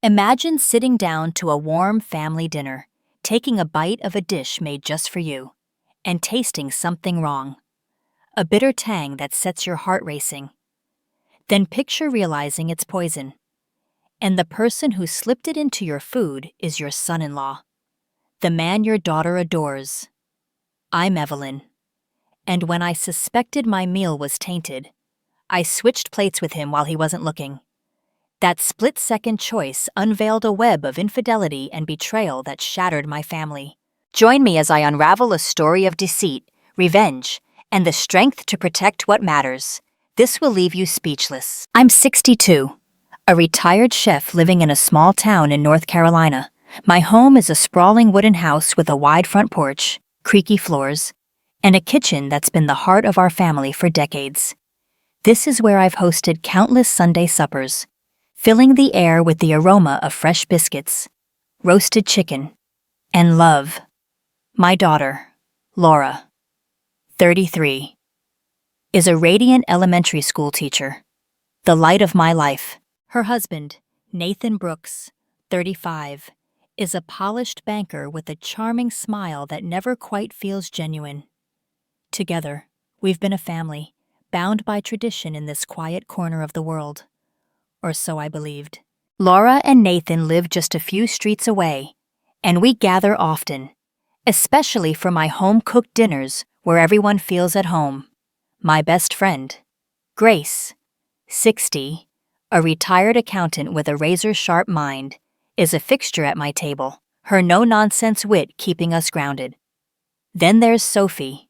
Imagine sitting down to a warm family dinner, taking a bite of a dish made just for you, and tasting something wrong. A bitter tang that sets your heart racing. Then picture realizing it's poison, and the person who slipped it into your food is your son-in-law, the man your daughter adores. I'm Evelyn, and when I suspected my meal was tainted, I switched plates with him while he wasn't looking. That split-second choice unveiled a web of infidelity and betrayal that shattered my family. Join me as I unravel a story of deceit, revenge, and the strength to protect what matters. This will leave you speechless. I'm 62, a retired chef living in a small town in North Carolina. My home is a sprawling wooden house with a wide front porch, creaky floors, and a kitchen that's been the heart of our family for decades. This is where I've hosted countless Sunday suppers, filling the air with the aroma of fresh biscuits, roasted chicken, and love. My daughter, Laura, 33, is a radiant elementary school teacher, the light of my life. Her husband, Nathan Brooks, 35, is a polished banker with a charming smile that never quite feels genuine. Together, we've been a family, bound by tradition in this quiet corner of the world. Or so I believed. Laura and Nathan live just a few streets away, and we gather often, especially for my home-cooked dinners where everyone feels at home. My best friend, Grace, 60, a retired accountant with a razor-sharp mind, is a fixture at my table, her no-nonsense wit keeping us grounded. Then there's Sophie,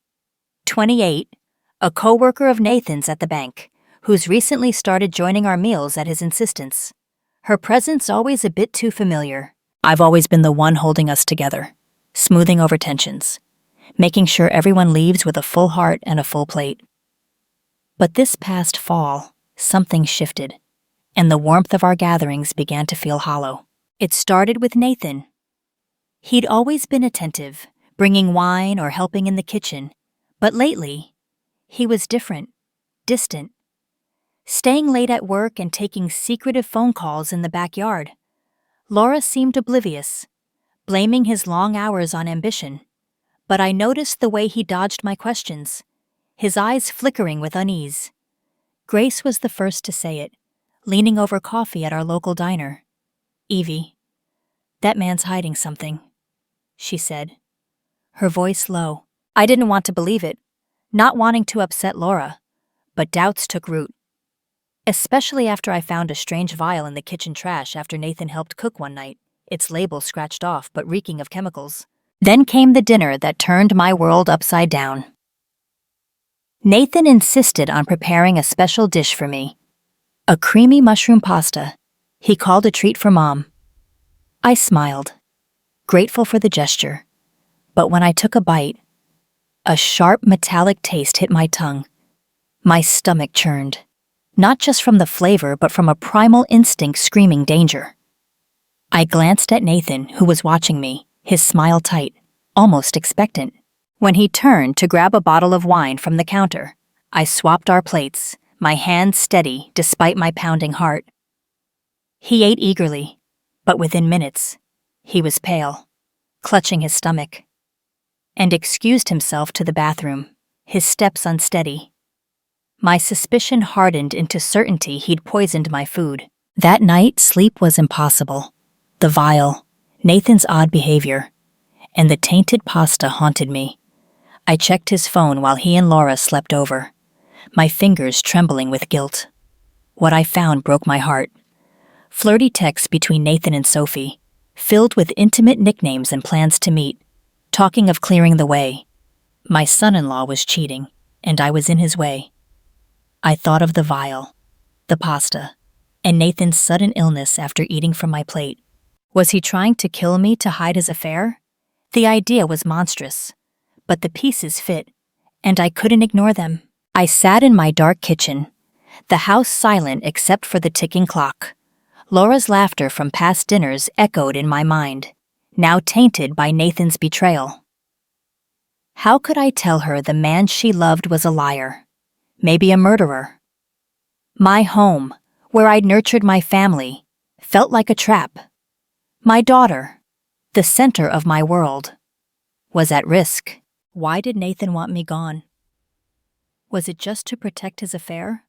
28, a co-worker of Nathan's at the bank, who's recently started joining our meals at his insistence. Her presence always a bit too familiar. I've always been the one holding us together, smoothing over tensions, making sure everyone leaves with a full heart and a full plate. But this past fall, something shifted, and the warmth of our gatherings began to feel hollow. It started with Nathan. He'd always been attentive, bringing wine or helping in the kitchen, but lately, he was different, distant, staying late at work and taking secretive phone calls in the backyard. Laura seemed oblivious, blaming his long hours on ambition, but I noticed the way he dodged my questions, his eyes flickering with unease. Grace was the first to say it, leaning over coffee at our local diner. "Evie, that man's hiding something," she said, her voice low. I didn't want to believe it, not wanting to upset Laura, but doubts took root. Especially after I found a strange vial in the kitchen trash after Nathan helped cook one night, its label scratched off but reeking of chemicals. Then came the dinner that turned my world upside down. Nathan insisted on preparing a special dish for me, a creamy mushroom pasta he called a treat for Mom. I smiled, grateful for the gesture, but when I took a bite, a sharp metallic taste hit my tongue. My stomach churned. Not just from the flavor, but from a primal instinct screaming danger. I glanced at Nathan, who was watching me, his smile tight, almost expectant. When he turned to grab a bottle of wine from the counter, I swapped our plates, my hands steady despite my pounding heart. He ate eagerly, but within minutes, he was pale, clutching his stomach, and excused himself to the bathroom, his steps unsteady. My suspicion hardened into certainty he'd poisoned my food. That night, sleep was impossible. The vial, Nathan's odd behavior, and the tainted pasta haunted me. I checked his phone while he and Laura slept over, my fingers trembling with guilt. What I found broke my heart. Flirty texts between Nathan and Sophie, filled with intimate nicknames and plans to meet, talking of clearing the way. My son-in-law was cheating, and I was in his way. I thought of the vial, the pasta, and Nathan's sudden illness after eating from my plate. Was he trying to kill me to hide his affair? The idea was monstrous, but the pieces fit, and I couldn't ignore them. I sat in my dark kitchen, the house silent except for the ticking clock. Laura's laughter from past dinners echoed in my mind, now tainted by Nathan's betrayal. How could I tell her the man she loved was a liar? Maybe a murderer? My home, where I'd nurtured my family, felt like a trap. My daughter, the center of my world, was at risk. Why did Nathan want me gone? Was it just to protect his affair?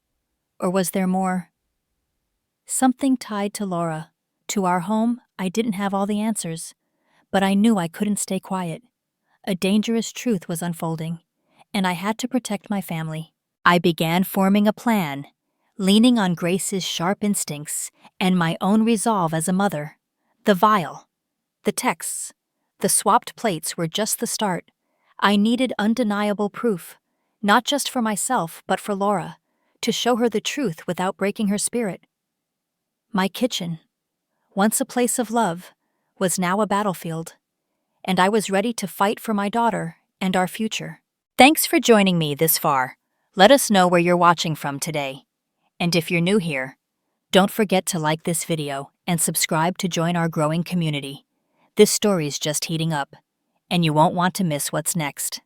Or was there more? Something tied to Laura. To our home, I didn't have all the answers, but I knew I couldn't stay quiet. A dangerous truth was unfolding, and I had to protect my family. I began forming a plan, leaning on Grace's sharp instincts and my own resolve as a mother. The vial, the texts, the swapped plates were just the start. I needed undeniable proof, not just for myself, but for Laura, to show her the truth without breaking her spirit. My kitchen, once a place of love, was now a battlefield, and I was ready to fight for my daughter and our future. Thanks for joining me this far. Let us know where you're watching from today. And if you're new here, don't forget to like this video and subscribe to join our growing community. This story's just heating up, and you won't want to miss what's next.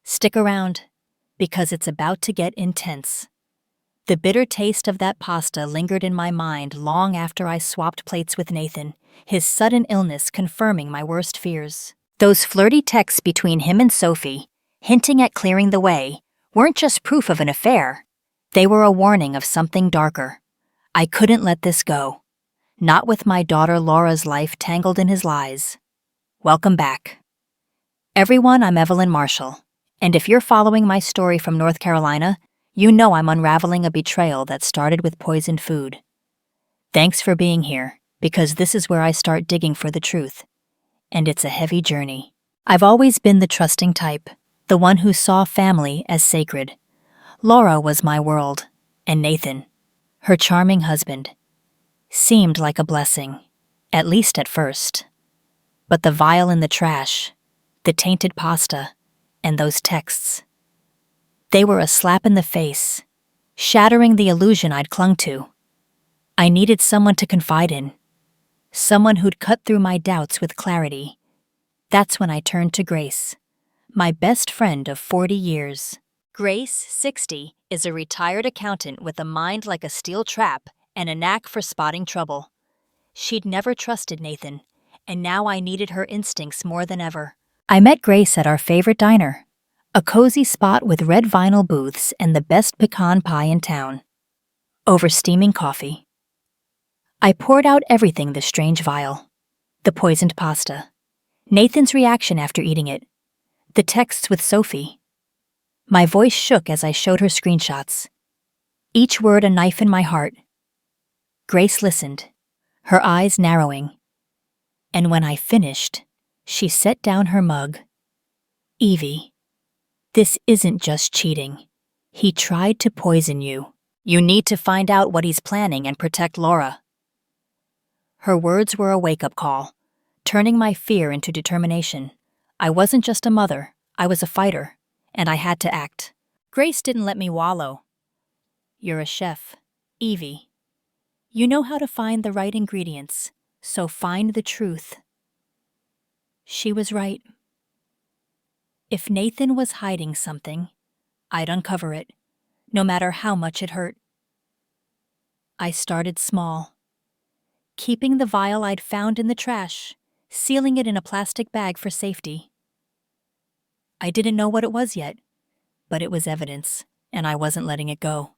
Stick around, because it's about to get intense. The bitter taste of that pasta lingered in my mind long after I swapped plates with Nathan, his sudden illness confirming my worst fears. Those flirty texts between him and Sophie, hinting at clearing the way, weren't just proof of an affair. They were a warning of something darker. I couldn't let this go. Not with my daughter Laura's life tangled in his lies. Welcome back. Everyone, I'm Evelyn Marshall, and if you're following my story from North Carolina, you know I'm unraveling a betrayal that started with poisoned food. Thanks for being here, because this is where I start digging for the truth. And it's a heavy journey. I've always been the trusting type, the one who saw family as sacred. Laura was my world, and Nathan, her charming husband, seemed like a blessing, at least at first. But the vial in the trash, the tainted pasta, and those texts, they were a slap in the face, shattering the illusion I'd clung to. I needed someone to confide in, someone who'd cut through my doubts with clarity. That's when I turned to Grace, my best friend of 40 years. Grace, 60, is a retired accountant with a mind like a steel trap and a knack for spotting trouble. She'd never trusted Nathan, and now I needed her instincts more than ever. I met Grace at our favorite diner, a cozy spot with red vinyl booths and the best pecan pie in town. Over steaming coffee, I poured out everything: the strange vial, the poisoned pasta, Nathan's reaction after eating it, the texts with Sophie. My voice shook as I showed her screenshots, each word a knife in my heart. Grace listened, her eyes narrowing, and when I finished, she set down her mug. Evie, this isn't just cheating. He tried to poison you. You need to find out what he's planning and protect Laura. Her words were a wake-up call, turning my fear into determination. I wasn't just a mother, I was a fighter, and I had to act. Grace didn't let me wallow. You're a chef, Evie. You know how to find the right ingredients, so find the truth. She was right. If Nathan was hiding something, I'd uncover it, no matter how much it hurt. I started small, keeping the vial I'd found in the trash, sealing it in a plastic bag for safety. I didn't know what it was yet, but it was evidence, and I wasn't letting it go.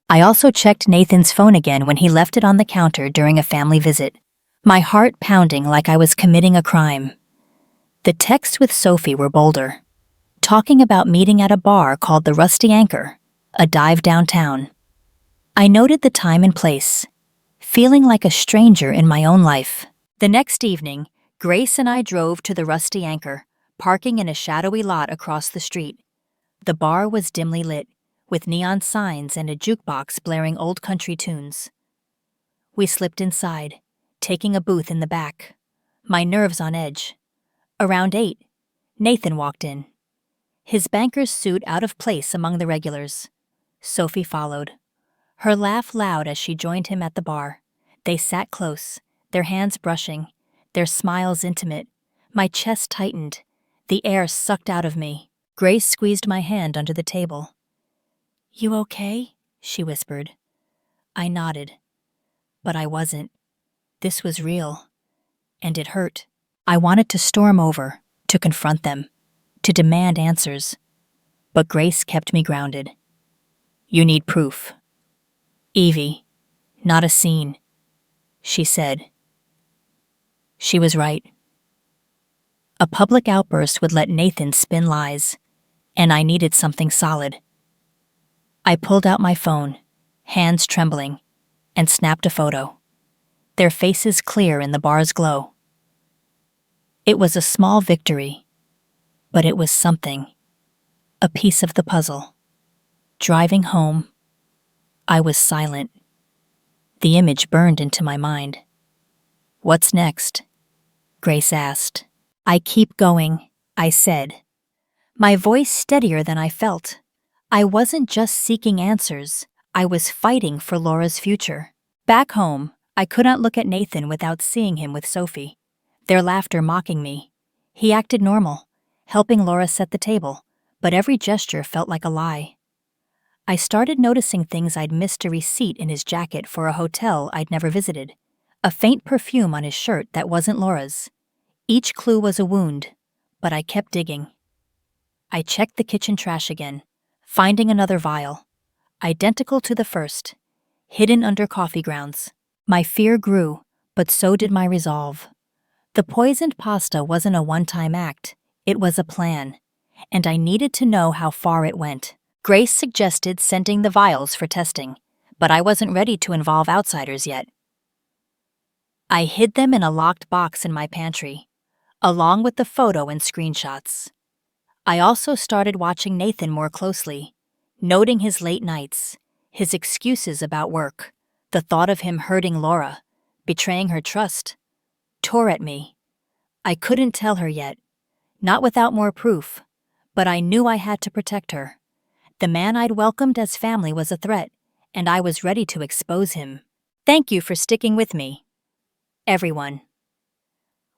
I also checked Nathan's phone again when he left it on the counter during a family visit, my heart pounding like I was committing a crime. The texts with Sophie were bolder, talking about meeting at a bar called the Rusty Anchor, a dive downtown. I noted the time and place, feeling like a stranger in my own life. The next evening, Grace and I drove to the Rusty Anchor, parking in a shadowy lot across the street. The bar was dimly lit, with neon signs and a jukebox blaring old country tunes. We slipped inside, taking a booth in the back, my nerves on edge. Around 8, Nathan walked in, his banker's suit out of place among the regulars. Sophie followed, her laugh loud as she joined him at the bar. They sat close, their hands brushing, their smiles intimate. My chest tightened, the air sucked out of me. Grace squeezed my hand under the table. "You okay?" she whispered. I nodded. But I wasn't. This was real. And it hurt. I wanted to storm over, to confront them, to demand answers. But Grace kept me grounded. You need proof. Evie, not a scene, she said. She was right. A public outburst would let Nathan spin lies, and I needed something solid. I pulled out my phone, hands trembling, and snapped a photo, their faces clear in the bar's glow. It was a small victory, but it was something, a piece of the puzzle. Driving home, I was silent. The image burned into my mind. What's next? Grace asked. I keep going, I said, my voice steadier than I felt. I wasn't just seeking answers, I was fighting for Laura's future. Back home, I could not look at Nathan without seeing him with Sophie, their laughter mocking me. He acted normal, helping Laura set the table, but every gesture felt like a lie. I started noticing things. I'd missed a receipt in his jacket for a hotel I'd never visited, a faint perfume on his shirt that wasn't Laura's. Each clue was a wound, but I kept digging. I checked the kitchen trash again, finding another vial, identical to the first, hidden under coffee grounds. My fear grew, but so did my resolve. The poisoned pasta wasn't a one-time act, it was a plan, and I needed to know how far it went. Grace suggested sending the vials for testing, but I wasn't ready to involve outsiders yet. I hid them in a locked box in my pantry, along with the photo and screenshots. I also started watching Nathan more closely, noting his late nights, his excuses about work. The thought of him hurting Laura, betraying her trust, tore at me. I couldn't tell her yet, not without more proof, but I knew I had to protect her. The man I'd welcomed as family was a threat, and I was ready to expose him. Thank you for sticking with me, everyone.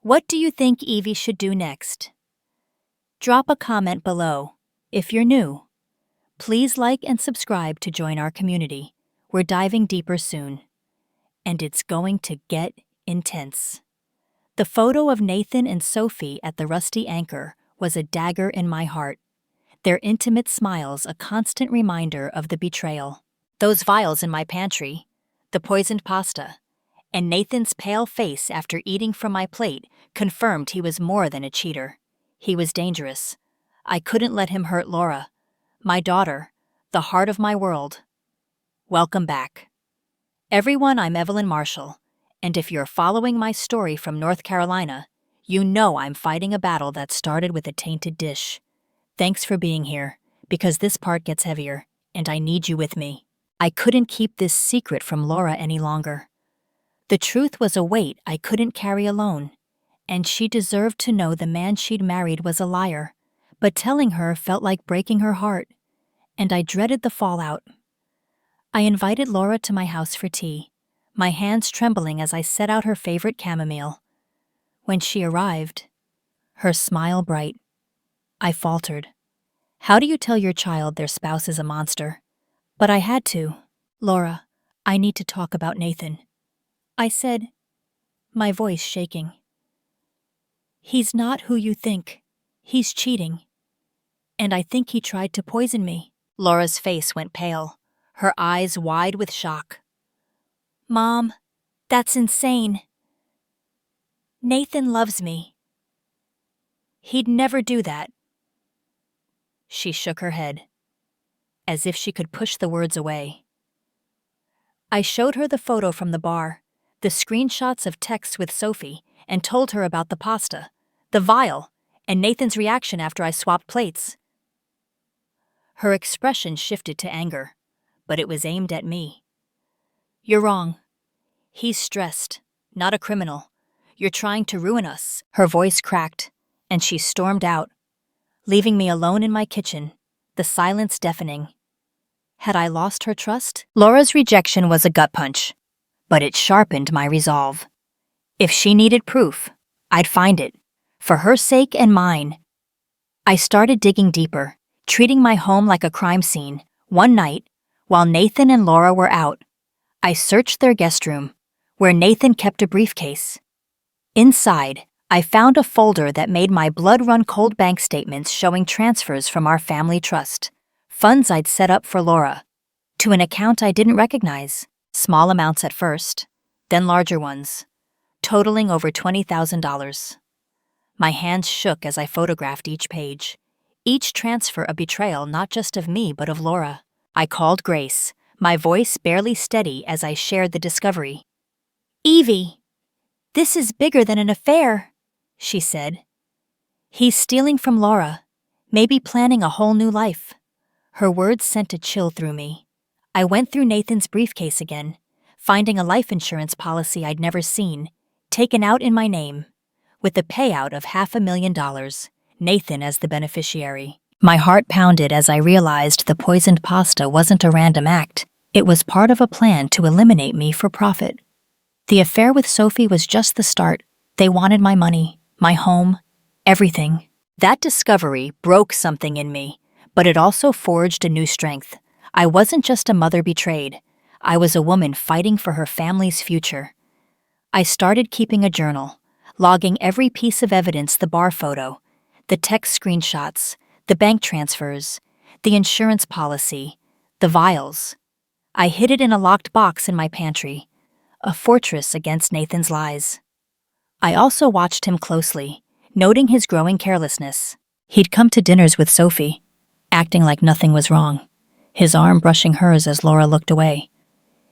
What do you think Evie should do next? Drop a comment below. If you're new, please like and subscribe to join our community. We're diving deeper soon, and it's going to get intense. The photo of Nathan and Sophie at the Rusty Anchor was a dagger in my heart, their intimate smiles a constant reminder of the betrayal. Those vials in my pantry, the poisoned pasta, and Nathan's pale face after eating from my plate confirmed he was more than a cheater. He was dangerous. I couldn't let him hurt Laura, my daughter, the heart of my world. Welcome back. Everyone, I'm Evelyn Marshall, and if you're following my story from North Carolina, you know I'm fighting a battle that started with a tainted dish. Thanks for being here, because this part gets heavier, and I need you with me. I couldn't keep this secret from Laura any longer. The truth was a weight I couldn't carry alone, and she deserved to know the man she'd married was a liar, but telling her felt like breaking her heart, and I dreaded the fallout. I invited Laura to my house for tea, my hands trembling as I set out her favorite chamomile. When she arrived, her smile bright, I faltered. How do you tell your child their spouse is a monster? But I had to. Laura, I need to talk about Nathan, I said, my voice shaking. He's not who you think. He's cheating. And I think he tried to poison me. Laura's face went pale, her eyes wide with shock. Mom, that's insane. Nathan loves me. He'd never do that. She shook her head, as if she could push the words away. I showed her the photo from the bar, the screenshots of texts with Sophie, and told her about the pasta, the vial, and Nathan's reaction after I swapped plates. Her expression shifted to anger, but it was aimed at me. You're wrong. He's stressed, not a criminal. You're trying to ruin us. Her voice cracked, and she stormed out, leaving me alone in my kitchen, the silence deafening. Had I lost her trust? Laura's rejection was a gut punch, but it sharpened my resolve. If she needed proof, I'd find it, for her sake and mine. I started digging deeper, treating my home like a crime scene. One night, while Nathan and Laura were out, I searched their guest room, where Nathan kept a briefcase. Inside, I found a folder that made my blood run cold bank statements showing transfers from our family trust, funds I'd set up for Laura, to an account I didn't recognize, small amounts at first, then larger ones, totaling over $20,000. My hands shook as I photographed each page, each transfer a betrayal not just of me but of Laura. I called Grace, my voice barely steady as I shared the discovery. "Evie, this is bigger than an affair," she said. "He's stealing from Laura, maybe planning a whole new life." Her words sent a chill through me. I went through Nathan's briefcase again, finding a life insurance policy I'd never seen, taken out in my name, with a payout of $500,000, Nathan as the beneficiary. My heart pounded as I realized the poisoned pasta wasn't a random act. It was part of a plan to eliminate me for profit. The affair with Sophie was just the start. They wanted my money, my home, everything. That discovery broke something in me, but it also forged a new strength. I wasn't just a mother betrayed. I was a woman fighting for her family's future. I started keeping a journal, logging every piece of evidence: the bar photo, the text screenshots, the bank transfers, the insurance policy, the vials. I hid it in a locked box in my pantry, a fortress against Nathan's lies. I also watched him closely, noting his growing carelessness. He'd come to dinners with Sophie, acting like nothing was wrong, his arm brushing hers as Laura looked away.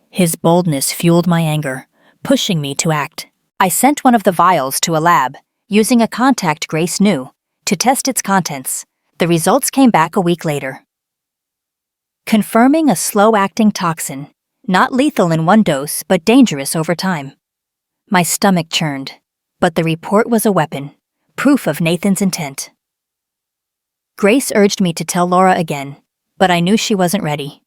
His boldness fueled my anger, pushing me to act. I sent one of the vials to a lab, using a contact Grace knew, to test its contents. The results came back a week later, confirming a slow-acting toxin, not lethal in one dose but dangerous over time. My stomach churned, but the report was a weapon, proof of Nathan's intent. Grace urged me to tell Laura again, but I knew she wasn't ready.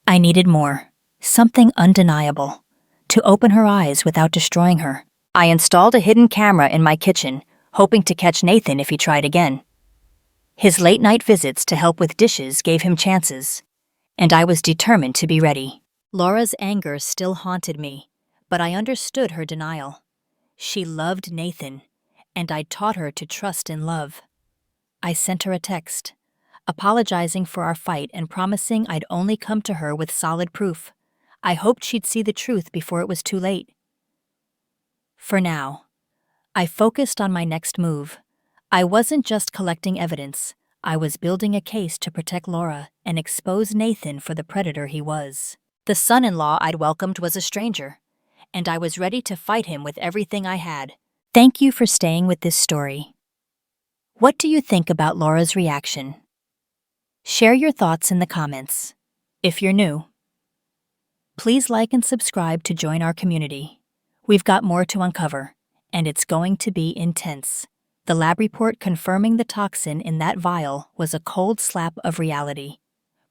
I needed more, something undeniable, to open her eyes without destroying her. I installed a hidden camera in my kitchen, hoping to catch Nathan if he tried again. His late-night visits to help with dishes gave him chances, and I was determined to be ready. Laura's anger still haunted me, but I understood her denial. She loved Nathan, and I'd taught her to trust in love. I sent her a text, apologizing for our fight and promising I'd only come to her with solid proof. I hoped she'd see the truth before it was too late. For now, I focused on my next move. I wasn't just collecting evidence. I was building a case to protect Laura and expose Nathan for the predator he was. The son-in-law I'd welcomed was a stranger, and I was ready to fight him with everything I had. Thank you for staying with this story. What do you think about Laura's reaction? Share your thoughts in the comments. If you're new, please like and subscribe to join our community. We've got more to uncover, and it's going to be intense. The lab report confirming the toxin in that vial was a cold slap of reality,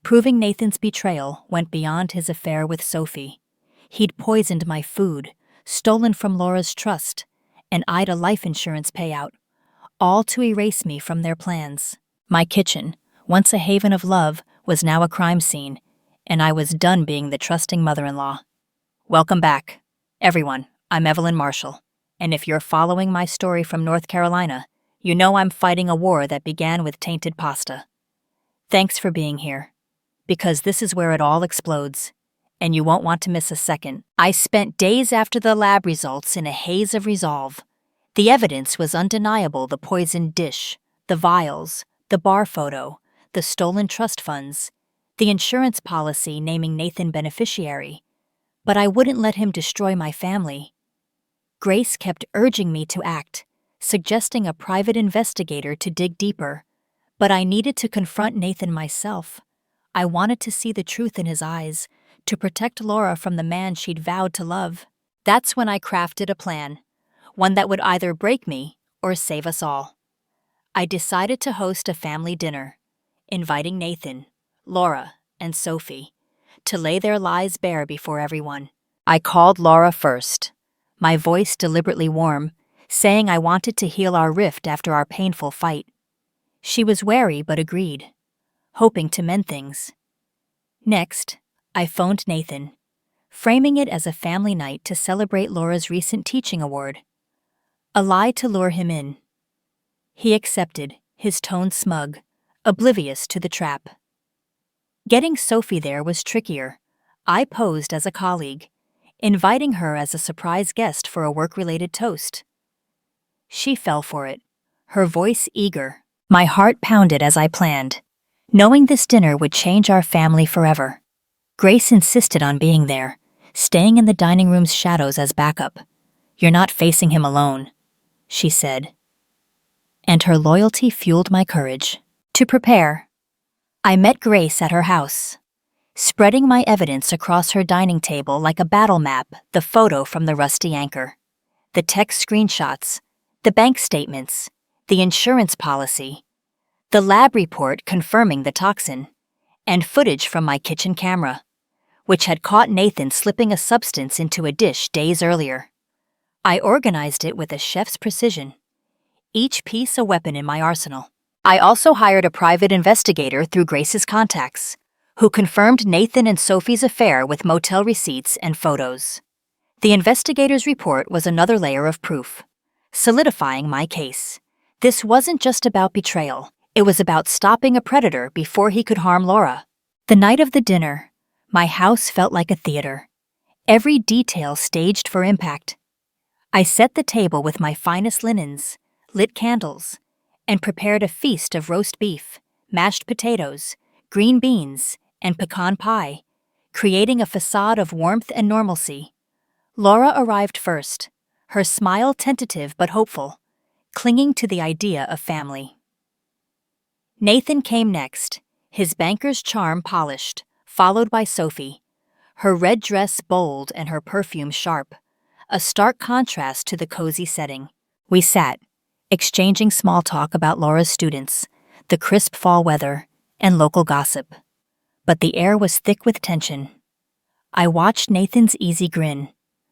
proving Nathan's betrayal went beyond his affair with Sophie. He'd poisoned my food, stolen from Laura's trust, and eyed a life insurance payout, all to erase me from their plans. My kitchen, once a haven of love, was now a crime scene, and I was done being the trusting mother-in-law. Welcome back, everyone. I'm Evelyn Marshall, and if you're following my story from North Carolina, you know I'm fighting a war that began with tainted pasta. Thanks for being here, because this is where it all explodes, and you won't want to miss a second. I spent days after the lab results in a haze of resolve. The evidence was undeniable: the poisoned dish, the vials, the bar photo, the stolen trust funds, the insurance policy naming Nathan beneficiary. But I wouldn't let him destroy my family. Grace kept urging me to act, suggesting a private investigator to dig deeper. But I needed to confront Nathan myself. I wanted to see the truth in his eyes, to protect Laura from the man she'd vowed to love. That's when I crafted a plan, one that would either break me or save us all. I decided to host a family dinner, inviting Nathan, Laura, and Sophie to lay their lies bare before everyone. I called Laura first, my voice deliberately warm, saying I wanted to heal our rift after our painful fight. She was wary but agreed, hoping to mend things. Next, I phoned Nathan, framing it as a family night to celebrate Laura's recent teaching award. A lie to lure him in. He accepted, his tone smug, oblivious to the trap. Getting Sophie there was trickier. I posed as a colleague, inviting her as a surprise guest for a work-related toast. She fell for it, her voice eager. My heart pounded as I planned, knowing this dinner would change our family forever. Grace insisted on being there, staying in the dining room's shadows as backup. "You're not facing him alone," she said. And her loyalty fueled my courage. To prepare, I met Grace at her house, spreading my evidence across her dining table like a battle map, the photo from the rusty anchor, the text screenshots, the bank statements, the insurance policy, the lab report confirming the toxin, and footage from my kitchen camera, which had caught Nathan slipping a substance into a dish days earlier. I organized it with a chef's precision, each piece a weapon in my arsenal. I also hired a private investigator through Grace's contacts, who confirmed Nathan and Sophie's affair with motel receipts and photos. The investigator's report was another layer of proof, solidifying my case. This wasn't just about betrayal. It was about stopping a predator before he could harm Laura. The night of the dinner, my house felt like a theater, every detail staged for impact. I set the table with my finest linens, lit candles, and prepared a feast of roast beef, mashed potatoes, green beans, and pecan pie, creating a facade of warmth and normalcy. Laura arrived first, her smile tentative but hopeful, clinging to the idea of family. Nathan came next, his banker's charm polished, followed by Sophie, her red dress bold and her perfume sharp, a stark contrast to the cozy setting. We sat, exchanging small talk about Laura's students, the crisp fall weather, and local gossip. But the air was thick with tension. I watched Nathan's easy grin,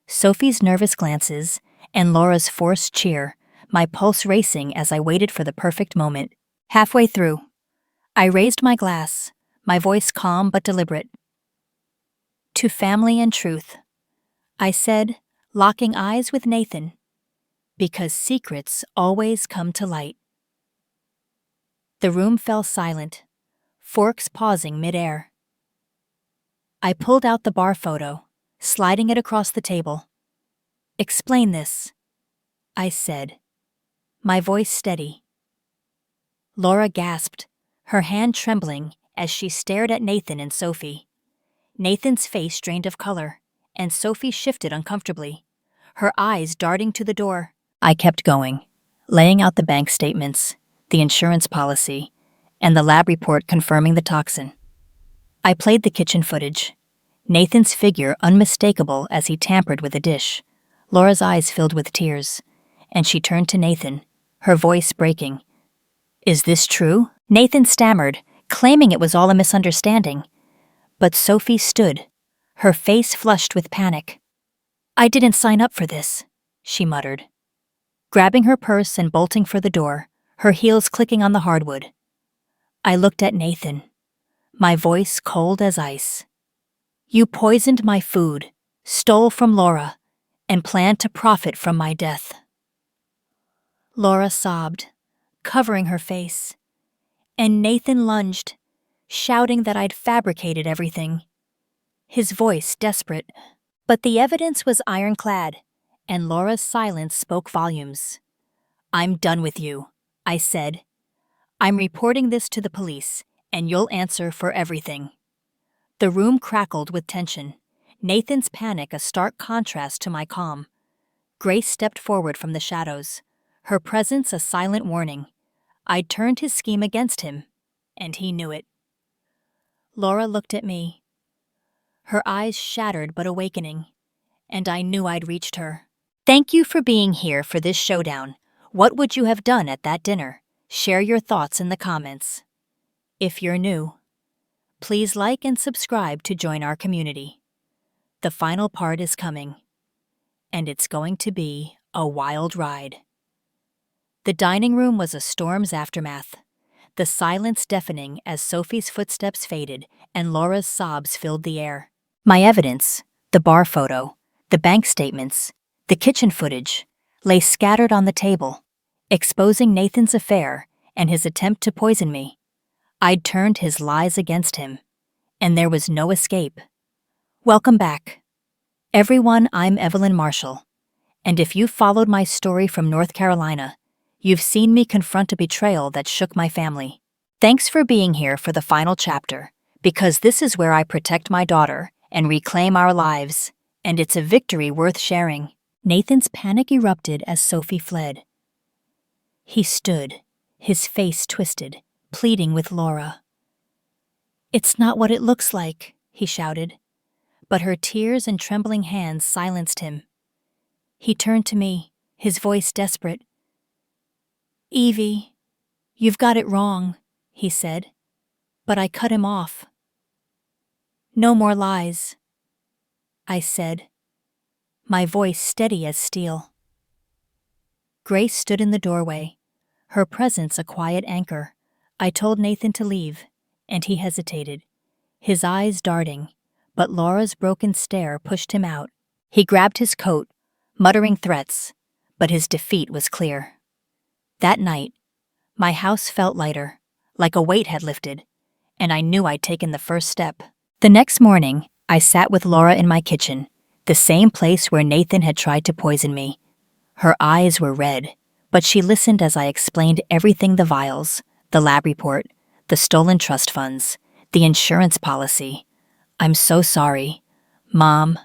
Sophie's nervous glances, and Laura's forced cheer, my pulse racing as I waited for the perfect moment. Halfway through, I raised my glass, my voice calm but deliberate. "To family and truth," I said, locking eyes with Nathan, "because secrets always come to light." The room fell silent, forks pausing mid-air. I pulled out the bar photo, sliding it across the table. "Explain this," I said, my voice steady. Laura gasped, her hand trembling as she stared at Nathan and Sophie. Nathan's face drained of color, and Sophie shifted uncomfortably, her eyes darting to the door. I kept going, laying out the bank statements, the insurance policy, and the lab report confirming the toxin. I played the kitchen footage, Nathan's figure unmistakable as he tampered with a dish. Laura's eyes filled with tears, and she turned to Nathan, her voice breaking. "Is this true?" Nathan stammered, claiming it was all a misunderstanding. But Sophie stood, her face flushed with panic. "I didn't sign up for this," she muttered, grabbing her purse and bolting for the door, her heels clicking on the hardwood. I looked at Nathan, my voice cold as ice. "You poisoned my food, stole from Laura, and planned to profit from my death." Laura sobbed, covering her face, and Nathan lunged, shouting that I'd fabricated everything, his voice desperate. But the evidence was ironclad, and Laura's silence spoke volumes. "I'm done with you," I said. "I'm reporting this to the police, and you'll answer for everything." The room crackled with tension, Nathan's panic a stark contrast to my calm. Grace stepped forward from the shadows, her presence a silent warning. I'd turned his scheme against him, and he knew it. Laura looked at me, her eyes shattered but awakening, and I knew I'd reached her. "Thank you for being here for this showdown. What would you have done at that dinner? Share your thoughts in the comments. If you're new, please like and subscribe to join our community. The final part is coming, and it's going to be a wild ride. The dining room was a storm's aftermath, the silence deafening as Sophie's footsteps faded and Laura's sobs filled the air. My evidence, The bar photo, the bank statements, the kitchen footage lay scattered on the table, exposing Nathan's affair and his attempt to poison me. I'd turned his lies against him, and there was no escape. Welcome back. Everyone, I'm Evelyn Marshall, and if you've followed my story from North Carolina, you've seen me confront a betrayal that shook my family. Thanks for being here for the final chapter, because this is where I protect my daughter and reclaim our lives, and it's a victory worth sharing. Nathan's panic erupted as Sophie fled. He stood, his face twisted, pleading with Laura. "It's not what it looks like," he shouted, but her tears and trembling hands silenced him. He turned to me, his voice desperate. "Evie, you've got it wrong," he said, but I cut him off. "No more lies," I said, my voice steady as steel. Grace stood in the doorway, her presence a quiet anchor. I told Nathan to leave, and he hesitated, his eyes darting, but Laura's broken stare pushed him out. He grabbed his coat, muttering threats, but his defeat was clear. That night, my house felt lighter, like a weight had lifted, and I knew I'd taken the first step. The next morning, I sat with Laura in my kitchen, the same place where Nathan had tried to poison me. Her eyes were red, but she listened as I explained everything: the vials, the lab report, the stolen trust funds, the insurance policy. "I'm so sorry, Mom,"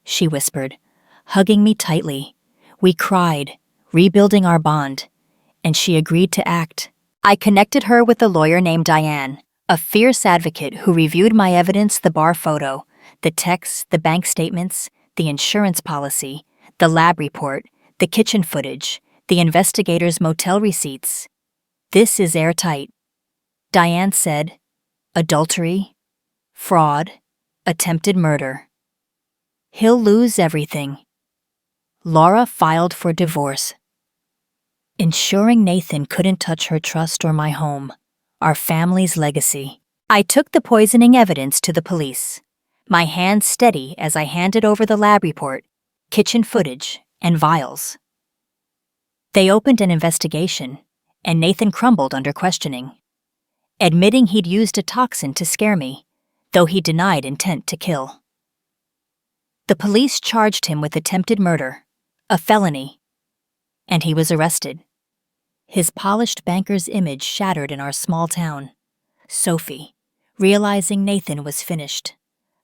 she whispered, hugging me tightly. We cried, rebuilding our bond, and she agreed to act. I connected her with a lawyer named Diane, a fierce advocate who reviewed my evidence: the bar photo, the texts, the bank statements, the insurance policy, the lab report, the kitchen footage, the investigators' motel receipts. "This is airtight," Diane said. "Adultery, fraud, attempted murder. He'll lose everything." Laura filed for divorce, ensuring Nathan couldn't touch her trust or my home, our family's legacy. I took the poisoning evidence to the police, my hands steady as I handed over the lab report, kitchen footage, and vials. They opened an investigation, and Nathan crumbled under questioning, admitting he'd used a toxin to scare me, though he denied intent to kill. The police charged him with attempted murder, a felony, and he was arrested. His polished banker's image shattered in our small town. Sophie, realizing Nathan was finished,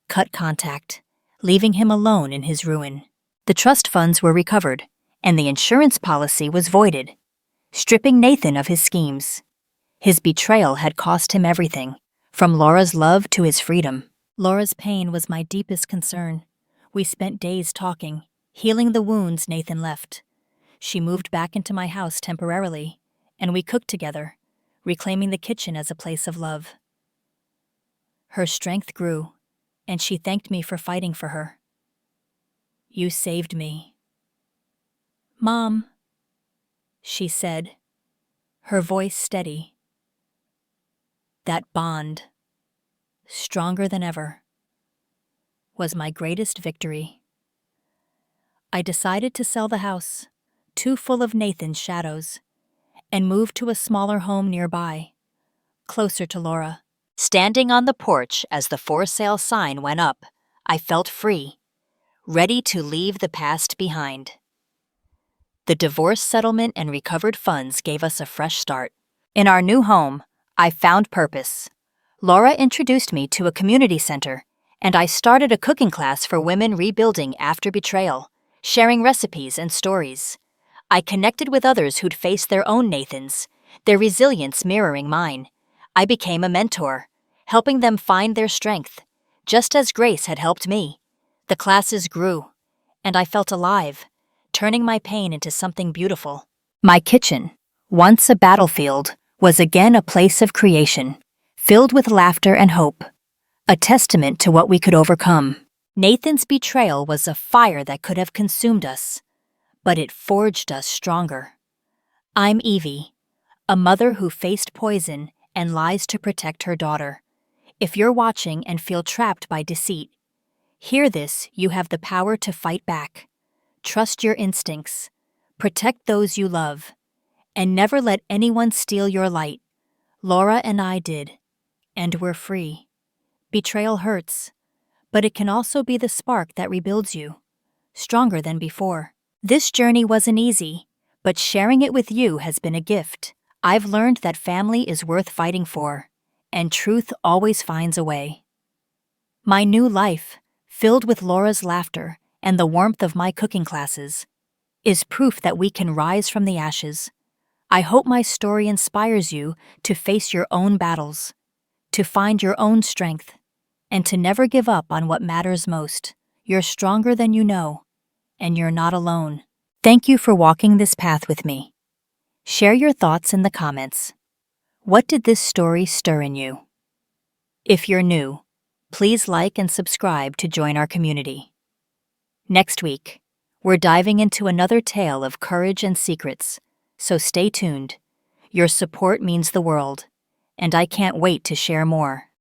cut contact, leaving him alone in his ruin. The trust funds were recovered, and the insurance policy was voided, stripping Nathan of his schemes. His betrayal had cost him everything, from Laura's love to his freedom. Laura's pain was my deepest concern. We spent days talking, healing the wounds Nathan left. She moved back into my house temporarily, and we cooked together, reclaiming the kitchen as a place of love. Her strength grew, and she thanked me for fighting for her. "You saved me." "Mom," she said, her voice steady. That bond, stronger than ever, was my greatest victory. I decided to sell the house, too full of Nathan's shadows, and move to a smaller home nearby, closer to Laura. Standing on the porch as the for sale sign went up, I felt free, ready to leave the past behind. The divorce settlement and recovered funds gave us a fresh start. In our new home, I found purpose. Laura introduced me to a community center, and I started a cooking class for women rebuilding after betrayal, sharing recipes and stories. I connected with others who'd faced their own Nathans, their resilience mirroring mine. I became a mentor, helping them find their strength, just as Grace had helped me. The classes grew, and I felt alive, turning my pain into something beautiful. My kitchen, once a battlefield, was again a place of creation, filled with laughter and hope, a testament to what we could overcome. Nathan's betrayal was a fire that could have consumed us, but it forged us stronger. I'm Evie, a mother who faced poison and lies to protect her daughter. If you're watching and feel trapped by deceit, Hear this, you have the power to fight back. Trust your instincts. Protect those you love. And never let anyone steal your light. Laura and I did. And we're free. Betrayal hurts. But it can also be the spark that rebuilds you. Stronger than before. This journey wasn't easy, but sharing it with you has been a gift. I've learned that family is worth fighting for, and truth always finds a way. My new life, filled with Laura's laughter and the warmth of my cooking classes, is proof that we can rise from the ashes. I hope my story inspires you to face your own battles, to find your own strength, and to never give up on what matters most. You're stronger than you know, and you're not alone. Thank you for walking this path with me. Share your thoughts in the comments. What did this story stir in you? If you're new, please like and subscribe to join our community. Next week, we're diving into another tale of courage and secrets, so stay tuned. Your support means the world, and I can't wait to share more.